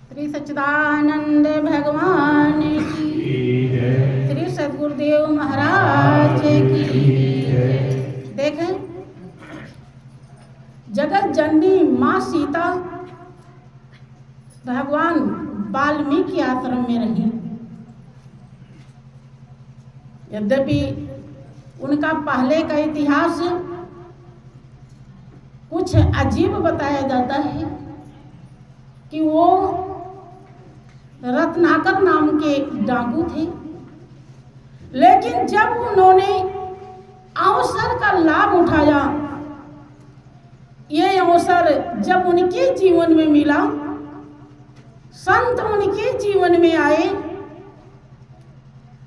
श्री सच्चिदानंद भगवान की, श्री सद्गुरुदेव महाराज की। देखें, जगत जननी माँ सीता भगवान वाल्मीकि आश्रम में रही। यद्यपि उनका पहले का इतिहास कुछ अजीब बताया जाता है कि वो रत्नाकर नाम के डाकू थे, लेकिन जब उन्होंने अवसर का लाभ उठाया, ये अवसर जब उनके जीवन में मिला, संत उनके जीवन में आए,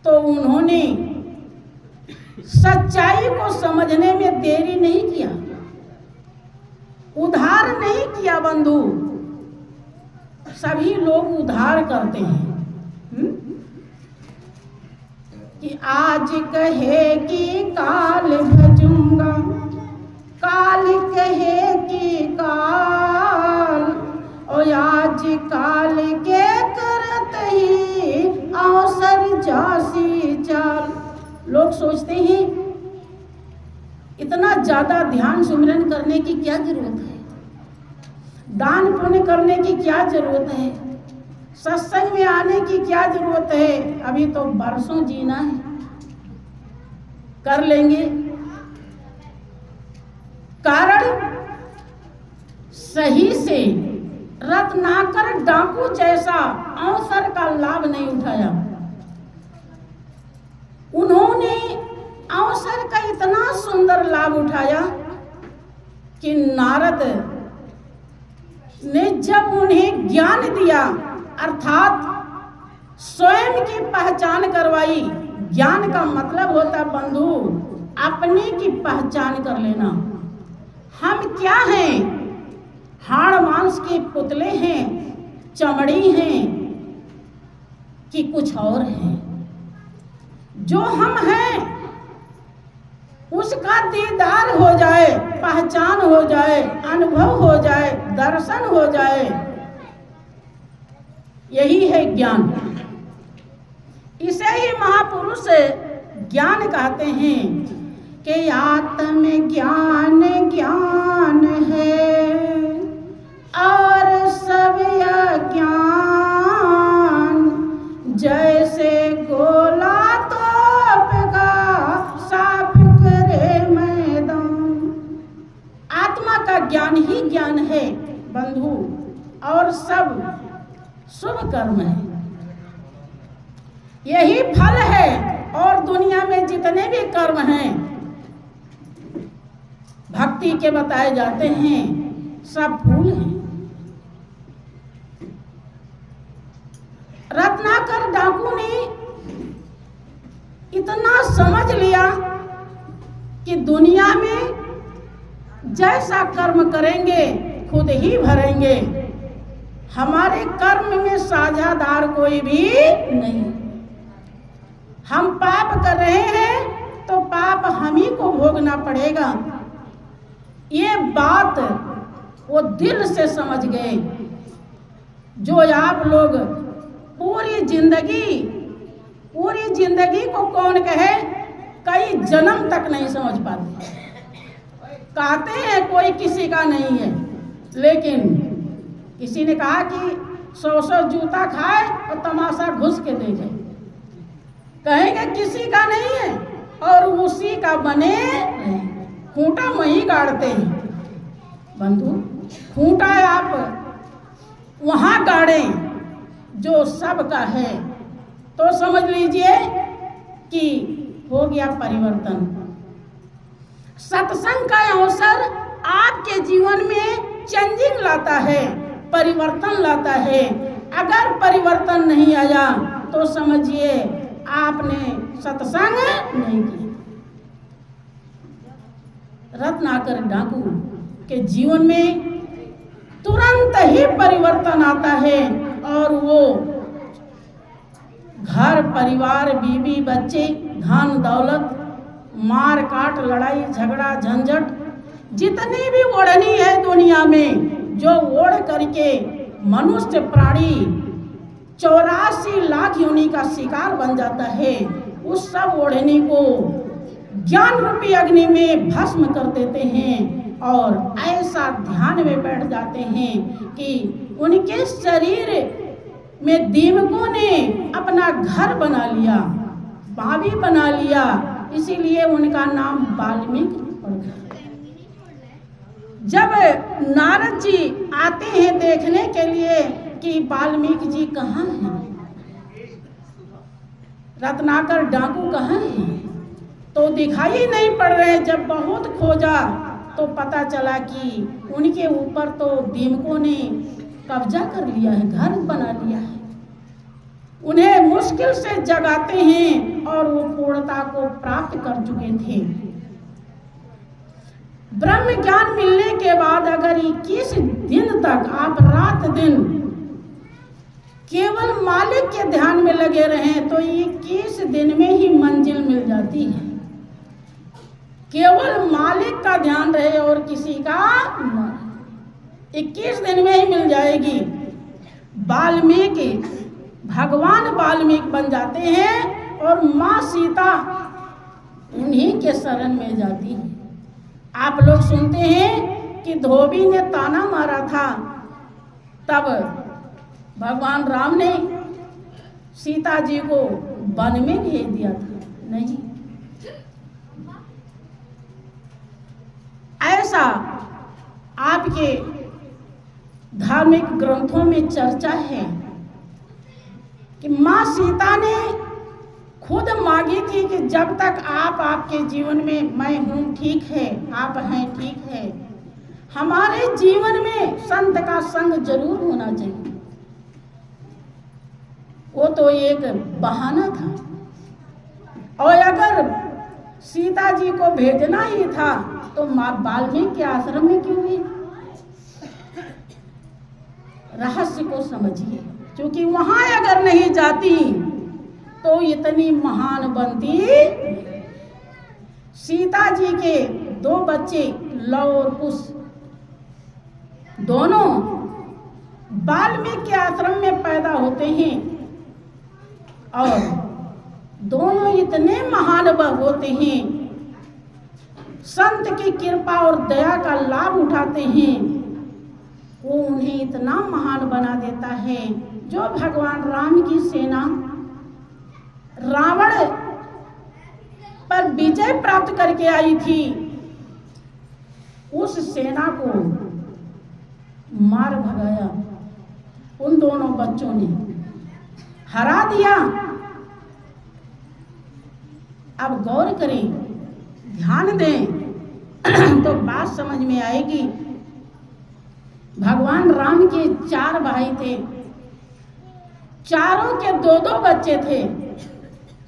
तो उन्होंने सच्चाई को समझने में देरी नहीं किया, उधार नहीं किया। बंधु, सभी लोग उधार करते हैं कि आज कहे कि काल भजूंगा, काल कहे कि काल, और आज काल के करत ही अवसर जासी चाल। लोग सोचते हैं इतना ज्यादा ध्यान सुमिरन करने की क्या जरूरत है, दान पुण्य करने की क्या जरूरत है, सत्संग में आने की क्या जरूरत है, अभी तो बरसों जीना है, कर लेंगे। कारण सही से रत्नाकर डाकू जैसा अवसर का लाभ नहीं उठाया। उन्होंने अवसर का इतना सुंदर लाभ उठाया कि नारद ने जब उन्हें ज्ञान दिया, अर्थात स्वयं की पहचान करवाई। ज्ञान का मतलब होता बंधु अपने की पहचान कर लेना। हम क्या हैं? हाड़ मांस के पुतले हैं, चमड़ी हैं कि कुछ और हैं? जो हम हैं उसका दीदार हो जाए, पहचान हो जाए, अनुभव हो जाए, दर्शन हो जाए, यही है ज्ञान। इसे ही महापुरुष ज्ञान कहते हैं कि आत्म ज्ञान ज्ञान है और सब अज्ञान, जैसे गोला तोप का साफ करे मैदान। आत्मा का ज्ञान ही ज्ञान है बंधु, और सब शुभ कर्म है, यही फल है। और दुनिया में जितने भी कर्म हैं भक्ति के बताए जाते हैं, सब फूल हैं। रत्नाकर डाकू ने इतना समझ लिया कि दुनिया में जैसा कर्म करेंगे खुद ही भरेंगे, हमारे कर्म में साझेदार कोई भी नहीं। हम पाप कर रहे हैं तो पाप हम ही को भोगना पड़ेगा। ये बात वो दिल से समझ गए। जो आप लोग पूरी जिंदगी को कौन कहे, कई जन्म तक नहीं समझ पाते। कहते हैं कोई किसी का नहीं है, लेकिन किसी ने कहा कि 100 जूता खाए और तमाशा घुस के देखे, कहेंगे किसी का नहीं है और उसी का बने खूंटा वहीं गाड़ते हैं। बंधु, खूंटा आप वहां गाड़ें जो सबका है, तो समझ लीजिए कि हो गया परिवर्तन। सत्संग का अवसर आपके जीवन में चेंजिंग लाता है, परिवर्तन लाता है। अगर परिवर्तन नहीं आया तो समझिए आपने सत्संग नहीं किया। रत्नाकर डाकू के जीवन में तुरंत ही परिवर्तन आता है और वो घर परिवार, बीवी बच्चे, धन दौलत, मार काट, लड़ाई झगड़ा, झंझट, जितनी भी ओढ़नी है दुनिया दुनिया में जो ओढ़ करके मनुष्य प्राणी 84 लाख योनि का शिकार बन जाता है, उस सब ओढ़नी को ज्ञान रूपी अग्नि में भस्म कर देते हैं और ऐसा ध्यान में बैठ जाते हैं कि उनके शरीर में दीमकों ने अपना घर बना लिया, बावी बना लिया, इसीलिए उनका नाम वाल्मीकि पड़ गया। जब नारद जी आते हैं देखने के लिए कि वाल्मीकि जी कहाँ हैं, रत्नाकर डाकू कहाँ हैं, तो दिखाई नहीं पड़ रहे। जब बहुत खोजा तो पता चला कि उनके ऊपर तो दीमकों ने कब्जा कर लिया है, घर बना लिया है। उन्हें मुश्किल से जगाते हैं और वो पूर्णता को प्राप्त कर चुके थे। ब्रह्म ज्ञान मिलने के बाद अगर 21 दिन तक आप रात दिन केवल मालिक के ध्यान में लगे रहें तो 21 दिन में ही मंजिल मिल जाती है। केवल मालिक का ध्यान रहे और किसी का न, 21 दिन में ही मिल जाएगी। वाल्मीकि भगवान वाल्मीकि बन जाते हैं और माँ सीता उन्हीं के शरण में जाती है। आप लोग सुनते हैं कि धोबी ने ताना मारा था, तब भगवान राम ने सीता जी को वन में भेज दिया था। नहीं, ऐसा आपके धार्मिक ग्रंथों में चर्चा है कि माँ सीता ने खुद मांगी थी कि जब तक आप आपके जीवन में मैं हूँ ठीक है, आप हैं ठीक है, हमारे जीवन में संत का संग जरूर होना चाहिए। वो तो एक बहाना था, और अगर सीता जी को भेजना ही था तो माँ वाल्मीकि के आश्रम में क्यों हुई? रहस्य को समझिए, क्योंकि वहां अगर नहीं जाती तो इतनी महान बनती। सीता जी के 2 बच्चे लव और कुश दोनों वाल्मीकि के आश्रम में पैदा होते हैं और दोनों इतने महान होते हैं, संत की कृपा और दया का लाभ उठाते हैं। वो उन्हें इतना महान बना देता है। जो भगवान राम की सेना रावण पर विजय प्राप्त करके आई थी, उस सेना को मार भगाया उन दोनों बच्चों ने, हरा दिया। अब गौर करें, ध्यान दें तो बात समझ में आएगी। भगवान राम के 4 भाई थे, चारों के 2-2 बच्चे थे,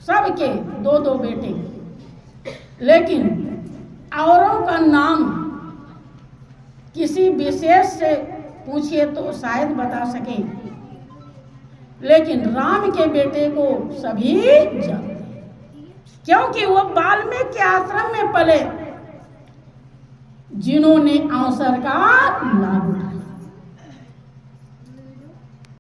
सबके 2-2 बेटे, लेकिन औरों का नाम किसी विशेष से पूछिए तो शायद बता सके, लेकिन राम के बेटे को सभी जानते, क्योंकि वो वाल्मीकि के आश्रम में पले, जिन्होंने अवसर का लाभ उठाया।